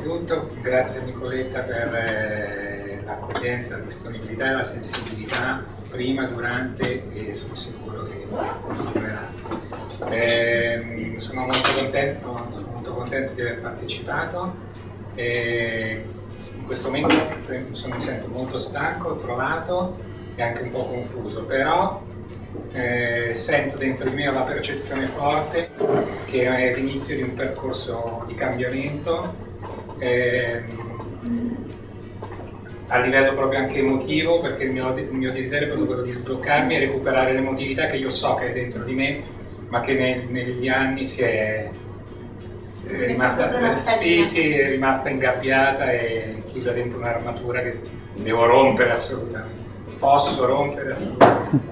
Innanzitutto grazie a Nicoletta per l'accoglienza, la disponibilità e la sensibilità prima, durante e sono sicuro che continuerà. Sono molto contento di aver partecipato e in questo momento mi sento molto stanco, trovato e anche un po' confuso, però sento dentro di me la percezione forte che è l'inizio di un percorso di cambiamento a livello proprio anche emotivo, perché il mio desiderio è proprio quello di sbloccarmi e recuperare l'emotività che io so che è dentro di me, ma che negli anni è rimasta ingabbiata e chiusa dentro un'armatura che devo rompere assolutamente. Posso rompere assolutamente.